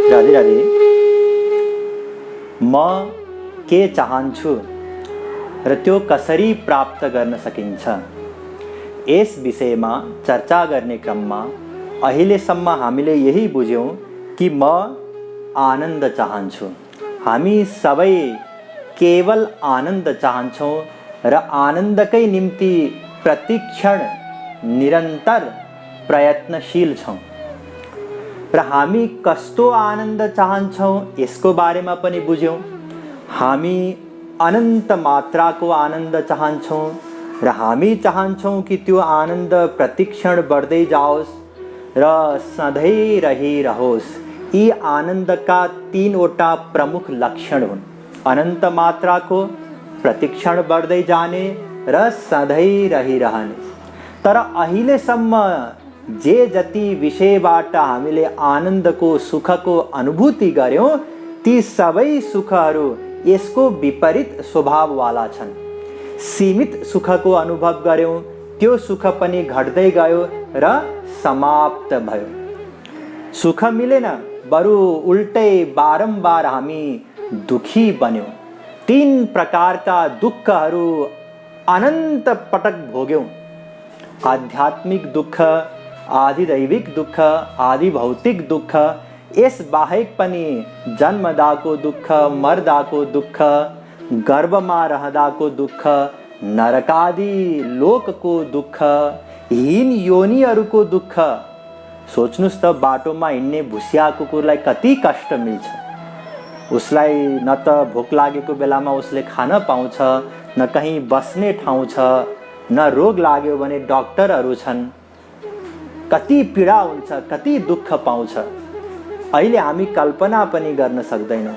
राधे राधे। म के चाहन्छु र त्यो कसरी प्राप्त गर्न सकिन्छ, यस विषयमा चर्चा गर्ने क्रममा अहिलेसम्म हामीले यही बुझ्यौँ कि म आनन्द चाहन्छु। हामी सबै केवल आनन्द चाहन्छौँ र आनन्दकै निम्ति प्रतिक्षण निरन्तर प्रयत्नशील छौँ। र हामी कस्तो आनन्द चाहन्छौँ यसको बारेमा पनि बुझ्यौँ। हामी अनन्त मात्राको आनन्द चाहन्छौँ र हामी चाहन्छौँ कि त्यो आनन्द प्रतिक्षण बढ्दै जाओस् र सधैँ रहिरहोस्। यी आनन्दका तीनवटा प्रमुख लक्षण हुन्: अनन्त मात्राको, प्रतिक्षण बढ्दै जाने र सधैँ रहिरहने। तर अहिलेसम्म जे जति विषयबाट हामीले आनन्दको सुखको अनुभूति गर्यौँ, ती सबै सुखहरू यसको विपरीत स्वभाववाला छन्। सीमित सुखको अनुभव गर्यौँ, त्यो सुख पनि घट्दै गयो र समाप्त भयो। सुख मिलेन, बरु उल्टै बारम्बार हामी दुखी बन्यौँ। तीन प्रकारका दुःखहरू अनन्त पटक भोग्यौँ: आध्यात्मिक दुःख, आधिदैविक दुःख, आदि भौतिक दुःख। यस बाहेक पनि जन्मदाको दुःख, मर्दाको दुःख, गर्भमा रहँदाको दुःख, नरकादि लोकको दुःख, हीन योनिहरूको दुःख। सोच्नुस् त, बाटोमा हिँड्ने भुसिया कुकुरलाई कति कष्ट मिल्छ। उसलाई न त भोक लागेको बेलामा उसले खान पाउँछ, न कहीँ बस्ने ठाउँ छ, न रोग लाग्यो भने डाक्टरहरू छन्। कति पीडा हुन्छ, कति दुःख पाउँछ, अहिले हामी कल्पना पनि गर्न सक्दैनौँ।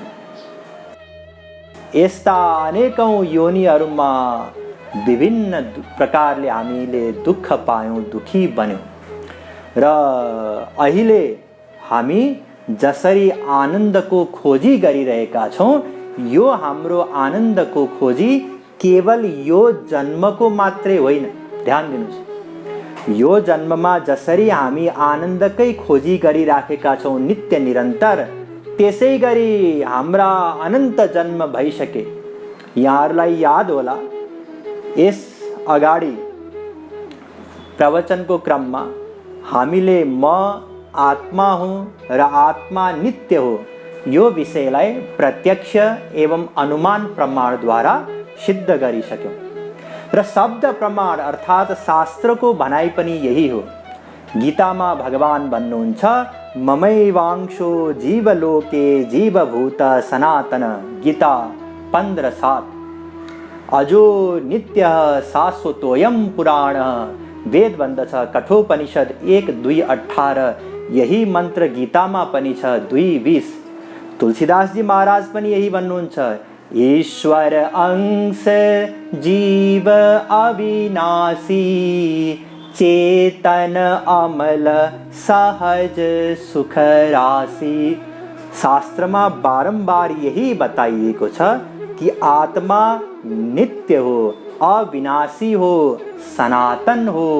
यस्ता अनेकौँ योनिहरूमा विभिन्न प्रकारले हामीले दुःख पायौँ, दुखी बन्यौँ। र अहिले हामी जसरी आनन्दको खोजी गरिरहेका छौँ, यो हाम्रो आनन्दको खोजी केवल यो जन्मको मात्रै होइन। ध्यान दिनुहोस्, यो जन्ममा जसरी हामी आनन्दकै खोजी गरिराखेका छौँ नित्य निरन्तर, त्यसै गरी हाम्रा अनन्त जन्म भइसके। यहाँहरूलाई याद होला, यस अगाडि प्रवचनको क्रममा हामीले म आत्मा हुँ र आत्मा नित्य हो, यो विषयलाई प्रत्यक्ष एवं अनुमान प्रमाणद्वारा सिद्ध गरिसक्यौँ। र शब्द प्रमाण अर्थात् शास्त्रको भनाइ पनि यही हो। गीतामा भगवान भन्नुहुन्छ, ममैवांशो जीवलोके जीवभूत सनातन। गीता 15:7। अजो नित्य शाश्वतोऽयं पुराण। वेद भन्दछ, कठोपनिषद 1:2:18। यही मन्त्र गीतामा पनि छ, 2:20। तुलसीदासजी महाराज पनि यही भन्नुहुन्छ, ईश्वर अंश जीव अविनाशी, चेतन अमल सहज सुख राशि। शास्त्रमा बारम्बार यही बताइएको छ कि आत्मा नित्य हो, अविनाशी हो, सनातन हो।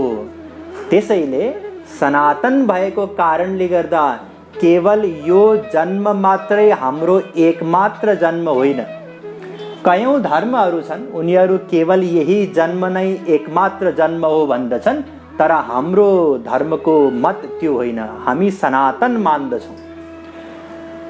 त्यसैले सनातन भएको कारणले गर्दा केवल यो जन्म मात्रै हाम्रो एकमात्र जन्म होइन। कयौँ धर्महरू छन्, उनीहरू केवल यही जन्म नै एकमात्र जन्म हो भन्दछन्, तर हाम्रो धर्मको मत त्यो होइन। हामी सनातन मान्दछौँ।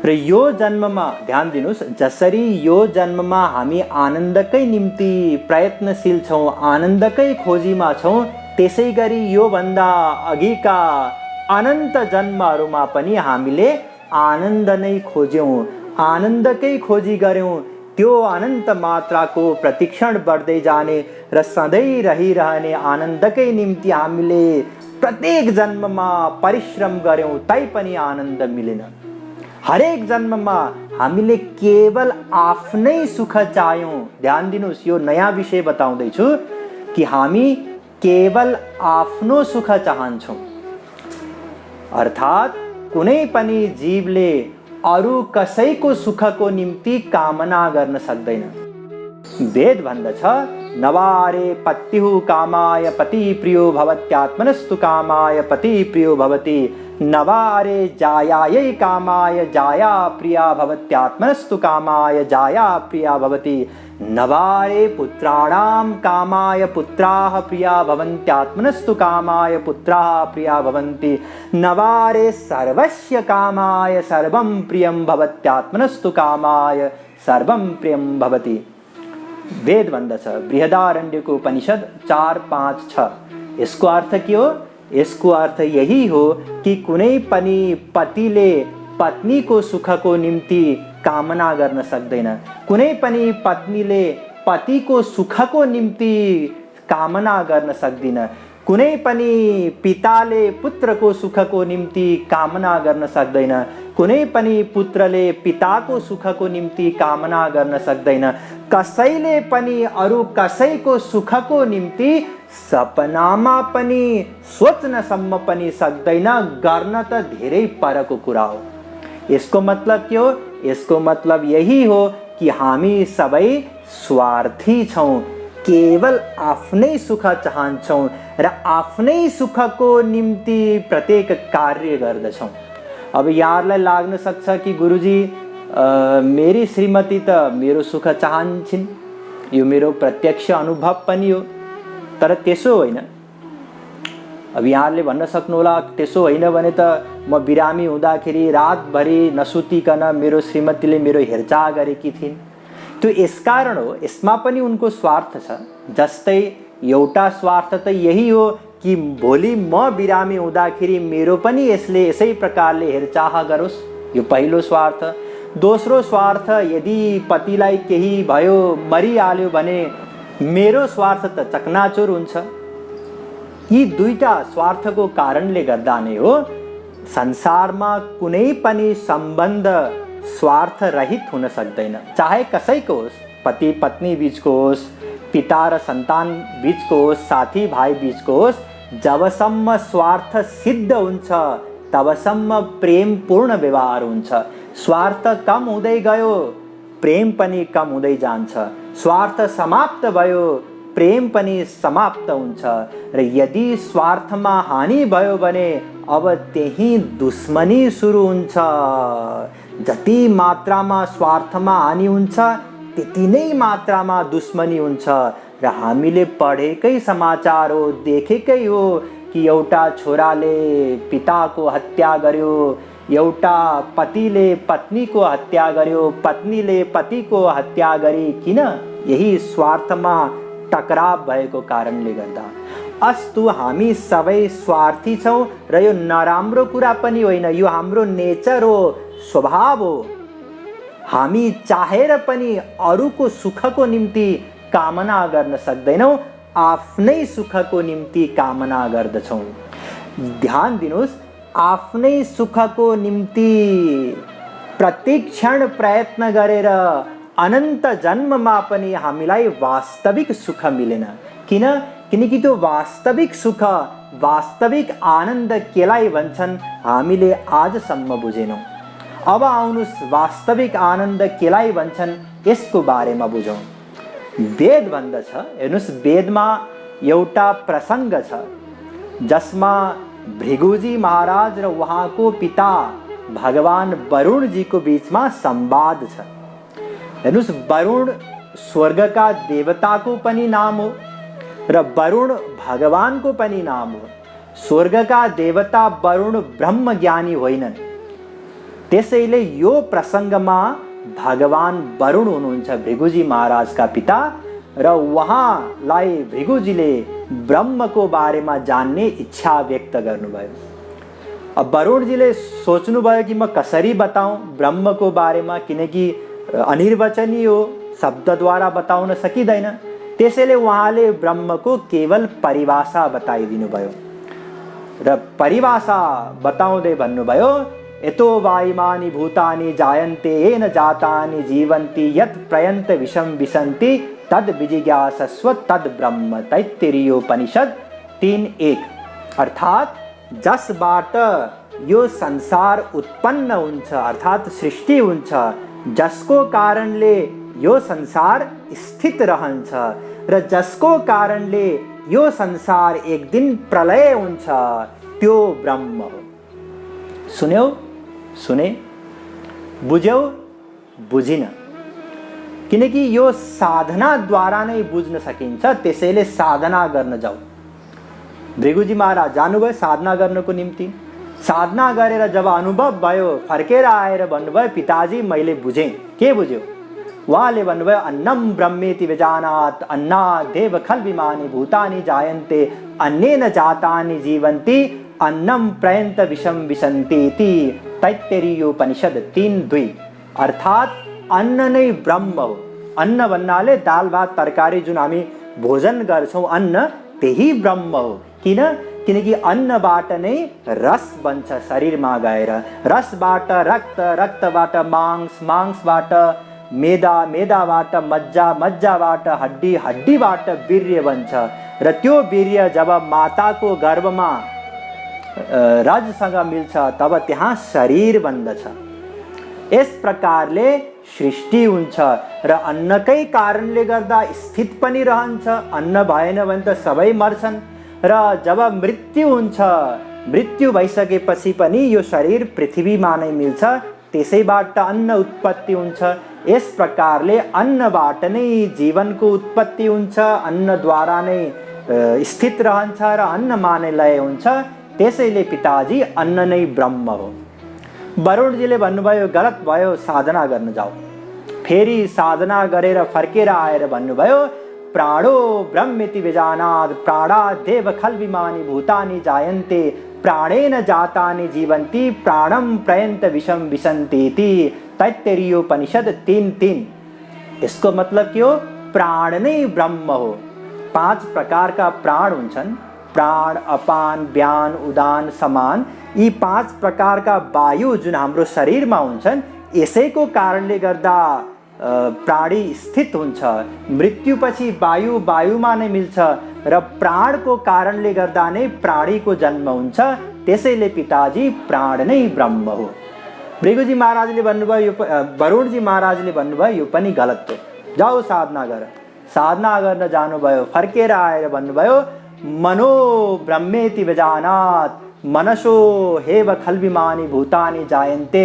र यो जन्ममा ध्यान दिनुहोस्, जसरी यो जन्ममा हामी आनन्दकै निम्ति प्रयत्नशील छौँ, आनन्दकै खोजीमा छौँ, त्यसै गरी योभन्दा अघिका अनन्त जन्महरूमा पनि हामीले आनन्द नै खोज्यौँ, आनन्दकै खोजी गर्यौँ। त्यो अनन्त मात्राको प्रतिक्षण बढ्दै जाने र सधैँ रहिरहने आनन्दकै निम्ति हामीले प्रत्येक जन्ममा परिश्रम गर्यौँ, तैपनि आनन्द मिलेन। हरेक जन्ममा हामीले केवल आफ्नै सुख चाह्यौँ। ध्यान दिनुहोस्, यो नयाँ विषय बताउँदैछु कि हामी केवल आफ्नो सुख चाहन्छौँ। अर्थात् कुनै पनि जीवले अरू कसैको सुखको निम्ति कामना गर्न सक्दैन। वेद भन्दछ, नवारे पत्युः कामाय पति प्रियो भवत्यात्मनस्तु कामाय पति प्रियो भवति। नवारे जायायै कामाय जाया प्रिया भवत्यात्मनस्तु कामाय जाया प्रिया भवति नवारे पुत्राणां कामाय पुत्राः प्रिया भवन्त्यात्मनस्तु कामाय पुत्राः प्रिया भवन्ति नवारे सर्वस्य कामाय सर्वं प्रियं भवत्यात्मनस्तु कामाय सर्वं प्रियं भवति। वेद वंदस बृहदारण्यक उपनिषद 4-5-6। इसको अर्थ क्यों? इसको अर्थ यही हो कि कुनै पनि पतिले पत्नीको सुखको निम्ति कामना गर्न सक्दैन, कुनै पनि पत्नीले पतिको सुखको निम्ति कामना गर्न सक्दिन, कुनै पनि पिताले पुत्रको सुखको निम्ति कामना गर्न सक्दैन, कुनै पनि पुत्रले पिताको सुखको निम्ति कामना गर्न सक्दैन, कसैले पनि अरू कसैको सुखको निम्ति सपनामा पनि सोच्नसम्म पनि सक्दैन, गर्न त धेरै परको कुरा हो। यसको मतलब के हो? यसको मतलब यही हो कि हामी सबै स्वार्थी छौं, केवल आफ्नै सुख चाहन्छौं र आफ्नै सुखको निम्ति प्रत्येक कार्य गर्दछौं। अब यहाँहरूलाई लाग्न सक्छ कि गुरुजी मेरी श्रीमती त मेरो सुख चाहन्छिन्, यो मेरो प्रत्यक्ष अनुभव पनि हो, तर त्यसो होइन। अब यहाँहरूले भन्न सक्नुहोला त्यसो होइन भने त म बिरामी हुँदाखेरि रातभरि नसुतिकन मेरो श्रीमतीले मेरो हेरचाह गरेकी थिइन्। त्यो यसकारण हो, यसमा पनि उनको स्वार्थ छ। जस्तै एउटा स्वार्थ त यही हो कि भोलि म बिरामी हुँदाखेरि मेरो पनि यसले यसै प्रकारले हेरचाह गरोस्, यो पहिलो स्वार्थ। दोस्रो स्वार्थ, यदि पतिलाई केही भयो मरिहाल्यो भने मेरो स्वार्थ त चकनाचुर हुन्छ। यी दुईटा स्वार्थको कारणले गर्दा नै हो संसारमा कुनै पनि सम्बन्ध स्वार्थ रहित हुन सक्दैन, चाहे कसैको होस्, पति पत्नी बीचको होस्, पिता र सन्तान बीचको होस्, साथी भाइ बीचको होस्। जबसम्म स्वार्थ सिद्ध हुन्छ तबसम्म प्रेमपूर्ण व्यवहार हुन्छ। स्वार्थ कम हुँदै गयो प्रेम पनि कम हुँदै जान्छ, स्वार्थ समाप्त भयो प्रेम पनि समाप्त हुन्छ र यदि स्वार्थमा हानि भयो भने अब त्यही दुश्मनी सुरु हुन्छ। जति मात्रामा स्वार्थमा हानि हुन्छ त्यति नै मात्रामा दुश्मनी हुन्छ र हामीले पढेकै समाचार हो, देखेकै हो कि एउटा छोराले पिताको हत्या गर्यो, एउटा पतिले पत्नीको हत्या गर्यो, पत्नीले पतिको हत्या गरी। किन? यही स्वार्थमा टकराव भएको कारणले गर्दा। अस्तु, हामी सबै स्वार्थी छौं र यो नराम्रो कुरा पनि होइन, यो हाम्रो नेचर हो, स्वभाव हो। हामी चाहेर पनि अरूको सुखको निम्ति कामना गर्न सक्दैनौं, आफ्नै सुखको निम्ति कामना गर्दछौं। ध्यान दिनुहोस्, आफ्नै सुखको निम्ति प्रतिक्षण प्रयत्न गरेर अनन्त जन्ममा पनि हामीलाई वास्तविक सुख मिलेन। किन? किनकि त्यो वास्तविक सुख, वास्तविक आनन्द केलाई भन्छन् हामीले आजसम्म बुझेनौं। अब आउनुस् वास्तविक आनन्द केलाई भन्छन् यसको बारेमा बुझौं। वेद भन्दछ, हेर्नुस् वेदमा एउटा प्रसङ्ग छ जसमा भृगुजी महाराज र उहाँको पिता भगवान वरुणजीको बीचमा संवाद छ। हेर्नुस्, वरुण स्वर्गका देवताको पनि नाम हो र वरुण भगवानको पनि नाम हो। स्वर्गका देवता वरुण ब्रह्मज्ञानी होइनन्, त्यसैले यो प्रसङ्गमा भगवान वरुण हुनुहुन्छ भृगुजी महाराजका पिता र उहाँलाई भृगुजीले ब्रह्मको बारेमा जान्ने इच्छा व्यक्त गर्नुभयो। अब वरुणजीले सोच्नुभयो कि म कसरी बताऊं ब्रह्मको बारेमा, किनकि अनिर्वचनीय हो, शब्दद्वारा बताउन सकिँदैन। त्यसैले उहाँले ब्रह्मको केवल परिभाषा बताइदिनु भयो र परिभाषा बताउँदै भन्नुभयो, यतो वाइमानि भूतानि जायन्ते येन जातानि जीवन्ति यत् प्रयन्त विषम विशन्ति तद विजिज्ञासस्व तद ब्रह्म। तैत्तिरीयोपनिषद 3:1। अर्थात जसबाट यो संसार उत्पन्न हुन्छ, अर्थात सृष्टि हुन्छ, जसको कारणले यो संसार स्थित रहन्छ र जसको कारणले यो संसार एक दिन प्रलय हुन्छ, त्यो ब्रह्म हो। सुन्यौ सुने, बुझ्यौ बुझिन। किनकि यो साधनाद्वारा नै बुझ्न सकिन्छ, त्यसैले साधना गर्न जाऊ। भृगुजी महाराज जानुभयो साधना गर्नको निम्ति। साधना गरेर जब अनुभव भयो, फर्केर आएर भन्नुभयो पिताजी मैले बुझेँ। के बुझ्यो? उहाँले भन्नुभयो अन्नम ब्रह्मेति विजानात् अन्नादेव खल्विमानि भूतानि जायन्ते अन्नेन जातानि जीवन्ति अन्नम प्रयन्त विषम विशन्ति इति तैत्तिरीयोपनिषद 3:2। अर्थात् अन्न नै ब्रह्म हो। अन्न भन्नाले दाल भात तरकारी जुन हामी भोजन गर्छौँ, अन्न त्यही ब्रह्म हो। किनकि अन्नबाट नै रस बन्छ शरीरमा गएर, रसबाट रक्त, रक्तबाट मांस, मांसबाट मेदा, मेदाबाट मज्जा, मज्जाबाट हड्डी, हड्डीबाट वीर्य बन्छ र त्यो वीर्य जब माताको गर्भमा रजसँग मिल्छ तब त्यहाँ शरीर बन्दछ। यस प्रकारले सृष्टि हुन्छ र अन्नकै कारणले गर्दा स्थित पनि रहन्छ। अन्न भएन भने त सबै मर्छन् र जब मृत्यु हुन्छ, मृत्यु भइसकेपछि पनि यो शरीर पृथ्वीमा नै मिल्छ, त्यसैबाट अन्न उत्पत्ति हुन्छ। यस प्रकारले अन्नबाट नै जीवनको उत्पत्ति हुन्छ, अन्नद्वारा नै स्थित रहन्छ र अन्नमा नै लय हुन्छ। त्यसैले पिताजी अन्न नै ब्रह्म हो। वरुणजीले भन्नुभयो गलत भयो, साधना गर्न जाऊ। फेरि साधना गरेर फर्केर आएर भन्नुभयो प्राणो ब्रह्मेति विजानात् प्राणादेव खल्विमानि भूतानि जायन्ते प्राणेन जातानि जीवन्ति प्राणम प्रयन्त विषम विशन्ति इति तैत्तिरीयोपनिषद 3:3। इसको मतलब के हो? प्राण नै ब्रह्म हो। 5 प्रकारका प्राण हुन्छन्, प्राण, अपान, व्यान, उदान, समान। यी 5 प्रकारका वायु जुन हाम्रो शरीरमा हुन्छन्, यसैको कारणले गर्दा प्राणी स्थित हुन्छ। मृत्युपछि वायु वायुमा नै मिल्छ र प्राणको कारणले गर्दा नै प्राणीको जन्म हुन्छ। त्यसैले पिताजी प्राण नै ब्रह्म हो। भृगुजी महाराजले भन्नुभयो, वरुणजी महाराजले भन्नुभयो यो पनि गलत हो, जाऊ साधना गर। साधना गर्न जानुभयो, फर्केर आएर भन्नुभयो मनो ब्रह्मेति विजानात् मनसो हेव खल्विमानि भूतानि जायन्ते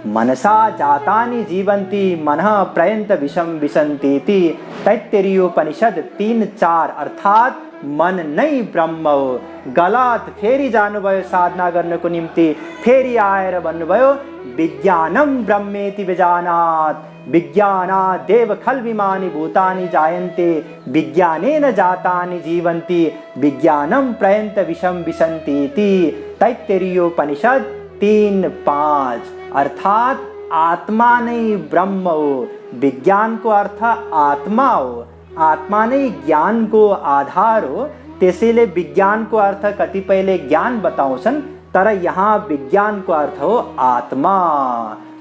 मनसा जातानि जीवन्ति मनः प्रयन्त विषम विशन्ति इति तैत्तिरीयोपनिषद 3:4। अर्थात् मन नै ब्रह्म हो। गलत। फेरि जानुभयो साधना गर्नको निम्ति, फेरि आएर भन्नुभयो विज्ञानम ब्रह्मेति विजानात् विज्ञानादेव खल्विमानि भूतानि जायन्ते विज्ञानेन जातानि जीवन्ति विज्ञानम प्रयन्त विषम विशन्ति इति तैत्तिरीयोपनिषद 3:5। अर्थात आत्मा नै ब्रह्म हो। विज्ञान को अर्थ आत्मा हो। आत्मा नै ज्ञान को आधार हो। त्यसैले विज्ञान को अर्थ कतिपयले ज्ञान बताउँछन्, तर यहाँ विज्ञान को अर्थ हो आत्मा।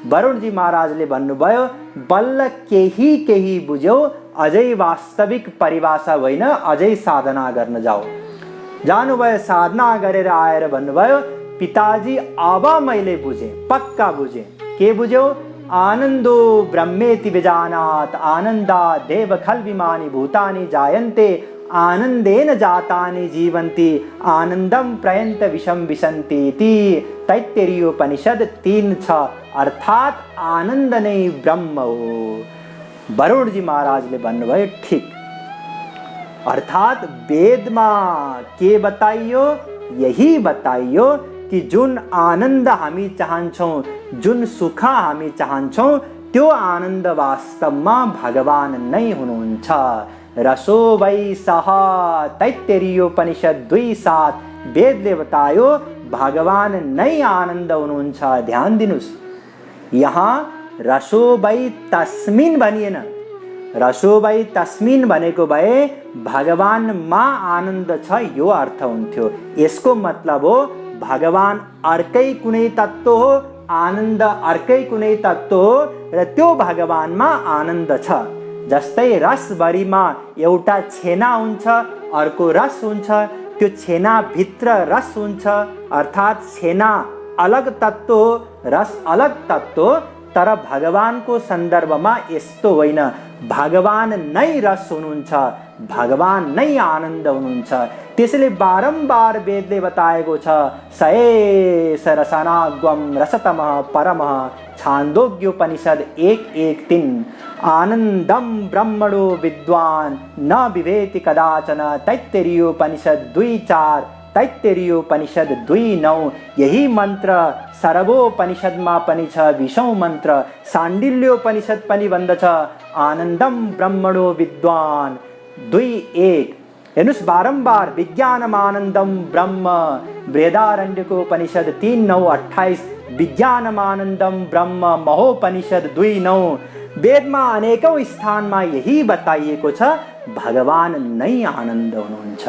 वरुणजी महाराजले भन्नुभयो बल्ल केही बुझ्यौ, अझै वास्तविक परिभाषा होइन, अझै साधना गर्न जाऊ। जानुभयो, साधना गरेर आएर भन्नुभयो पिताजी अब मैले बुझेँ, पक्का बुझेँ। के बुझ्यौ? आनन्दो ब्रह्मेति विजानात् आनन्दादेव खल्विमानि भूतानि जायन्ते आनन्देन जातानि जीवन्ति आनन्दम प्रयन्त विषम विशन्ति इति तैत्तिरीयोपनिषद 3:6। अर्थात आनन्द नै ब्रह्म हो। वरुणजी महाराजले भन्नुभयो ठिक। अर्थात वेदमा के बताइयो? यही बताइयो कि जुन आनन्द हामी चाहन्छौँ, जुन सुख हामी चाहन्छौँ, त्यो आनन्द वास्तवमा भगवान नै हुनुहुन्छ। रसो वै सः तैत्तिरीयोपनिषद 2:7 वेदले बतायो भगवान नै आनन्द हुनुहुन्छ। ध्यान दिनुस्, यहाँ रसो वै तस्मिन् भनिएन। रसो वै तस्मिन् भनेको भए भगवानमा आनन्द छ, यो अर्थ हुन्थ्यो। यसको मतलब हो भगवान अर्कै कुनै तत्त्व हो, आनन्द अर्कै कुनै तत्त्व हो र त्यो भगवानमा आनन्द छ। जस्तै रसभरिमा एउटा छेना हुन्छ, अर्को रस हुन्छ, त्यो छेना भित्र रस हुन्छ। अर्थात् छेना अलग तत्त्व हो, रस अलग तत्त्व हो, तर भगवानको सन्दर्भमा यस्तो होइन। भगवान नै रस हुनुहुन्छ, भगवान नै आनन्द हुनुहुन्छ। त्यसैले बारम्बार वेदले बताएको छ सएष रसनाग्वम रसतमः परमः छान्दोग्योपनिषद 1:1-3 आनन्दम ब्रह्मणो विद्वान न विवेति कदाचन तैत्तिरीयोपनिषद 2:4 तैत्तिरीयोपनिषद 2:9 यही मन्त्र सर्वोपनिषदमा पनि छ 20औं मन्त्र साण्डिल्योपनिषद पनि भन्दछ आनन्दम ब्रह्मणो विद्वान 2:1 हेर्नुस् बारम्बार विज्ञानमानन्दम ब्रह्म बृहदारण्यकोपनिषद 3:9-28 विज्ञानमानन्दम ब्रह्म महोपनिषद 2:9 वेदमा अनेकौं स्थानमा यही बताइएको छ भगवान नै आनन्द हुनुहुन्छ।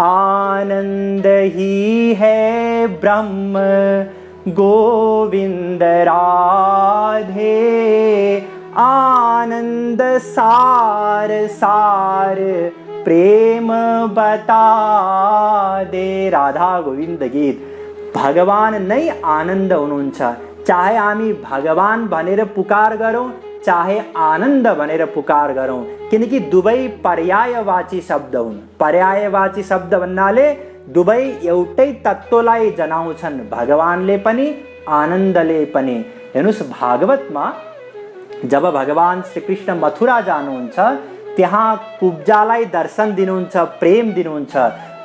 आनंद ही है ब्रह्म गोविंद राधे आनंद सार सार प्रेम बता दे। राधा गोविंद गीत। भगवान नै आनन्द हुनुहुन्छ। चाहे हामी भगवान भनेर पुकार गरौँ चाहे आनन्द भनेर पुकार गरौँ किनकि दुवै पर्यायवाची शब्द हुन्। पर्यायवाची शब्द भन्नाले दुवै एउटै तत्त्वलाई जनाउँछन् भगवानले पनि आनन्दले पनि। हेर्नुस् भागवतमा जब भगवान श्रीकृष्ण मथुरा जानुहुन्छ त्यहाँ कुब्जालाई दर्शन दिनुहुन्छ प्रेम दिनुहुन्छ।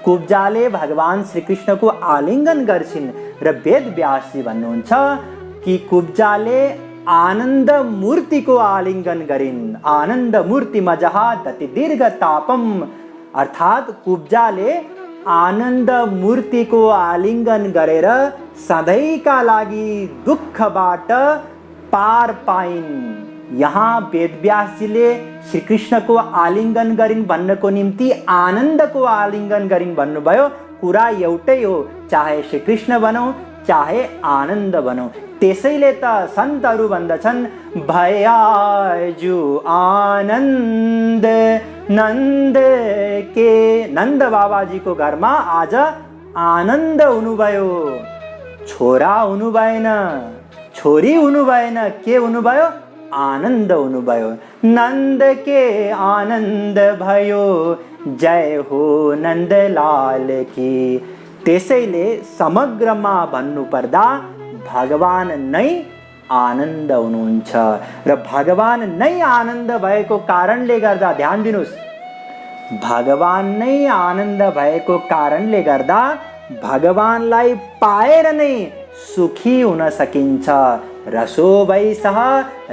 कुब्जाले भगवान श्रीकृष्णको आलिङ्गन गर्छिन् र वेदव्यासजी भन्नुहुन्छ कि कुब्जाले आनन्द मूर्तिको आलिङ्गन गरिन्। आनन्द मूर्ति मजहा दति दीर्घ तापम अर्थात् कुब्जाले आनन्द मूर्तिको आलिङ्गन गरेर सधैँका लागि दुःखबाट पार पाइन्। यहाँ वेदव्यासजीले श्रीकृष्णको आलिङ्गन गरिन् भन्नको निम्ति आनन्दको आलिङ्गन गरिन् भन्नुभयो। कुरा एउटै हो चाहे श्रीकृष्ण भनौँ चाहे आनन्द भनौँ। त्यसैले त सन्तहरू भन्दछन् भयाजु आनन्द नन्द के। नन्द बाबाजीको घरमा आज आनन्द हुनुभयो। छोरा हुनु भएन छोरी हुनु भएन के हुनुभयो आनन्द हुनुभयो। नन्द के आनन्द भयो जय हो नन्दलाल की। त्यसैले समग्रमा भन्नुपर्दा भगवान नै आनन्द हुनुहुन्छ र भगवान नै आनन्द भएको कारणले गर्दा ध्यान दिनुस् भगवान नै आनन्द भएको कारणले गर्दा भगवानलाई पाएर नै सुखी हुन सकिन्छ। रसो वैसः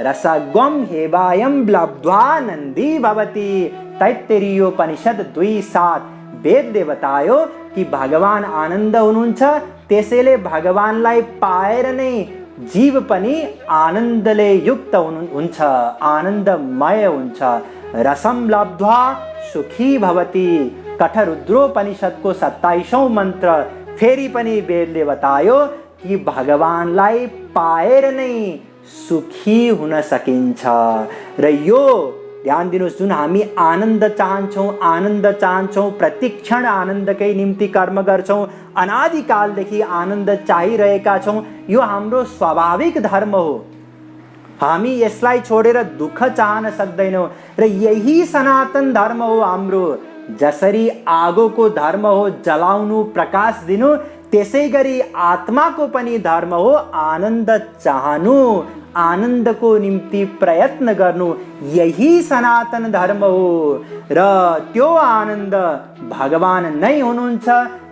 रसग्वम हेवायम लब्ध्वा नन्दी भवति। तैत्तिरीयोपनिषद 2:7 वेदले बतायो कि भगवान आनन्द हुनुहुन्छ। त्यसैले भगवानलाई पाएर नै जीव पनि आनन्दले युक्त हुन्छ आनन्दमय हुन्छ। रसम लब्ध्वा सुखी भवति। कठरुद्रोपनिषदको 27औं मन्त्र फेरि पनि वेदले बतायो कि भगवानलाई पाएर नै सुखी हुन सकिन्छ। र यो ध्यान दिनुहोस् जुन हामी आनन्द चाहन्छौँ प्रतिक्षण आनन्दकै निम्ति कर्म गर्छौँ अनादिकालदेखि आनन्द चाहिरहेका छौँ यो हाम्रो स्वाभाविक धर्म हो। हामी यसलाई छोडेर दुःख चाहन सक्दैनौँ र यही सनातन धर्म हो हाम्रो। जसरी आगोको धर्म हो जलाउनु प्रकाश दिनु त्यसै गरी आत्माको पनि धर्म हो आनन्द चाहनु आनन्दको निम्ति प्रयत्न गर्नु। यही सनातन धर्म हो र त्यो आनन्द भगवान नै हुनुहुन्छ।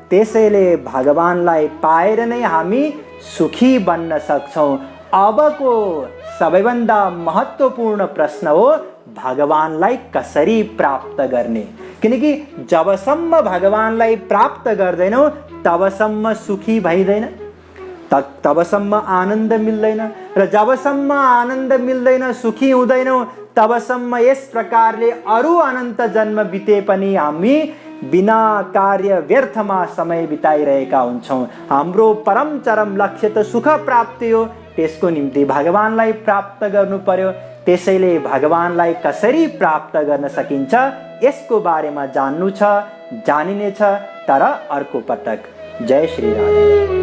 त्यसैले भगवानलाई पाएर नै हामी सुखी बन्न सक्छौँ। अबको सबैभन्दा महत्त्वपूर्ण प्रश्न हो भगवानलाई कसरी प्राप्त गर्ने। किनकि जबसम्म भगवानलाई प्राप्त गर्दैनौँ तबसम्म सुखी भइँदैन तबसम्म आनन्द मिल्दैन र जबसम्म आनन्द मिल्दैन सुखी हुँदैनौँ तबसम्म यस प्रकारले अरू अनन्त जन्म बिते पनि हामी बिना कार्य व्यर्थमा समय बिताइरहेका हुन्छौँ। हाम्रो परम चरम लक्ष्य त सुख प्राप्ति हो। त्यसको निम्ति भगवानलाई प्राप्त गर्नु पर्यो। त्यसैले भगवानलाई कसरी प्राप्त गर्न सकिन्छ यसको बारेमा जान्नु छ जानिनेछ तर अर्को पटक। जय श्री राधे।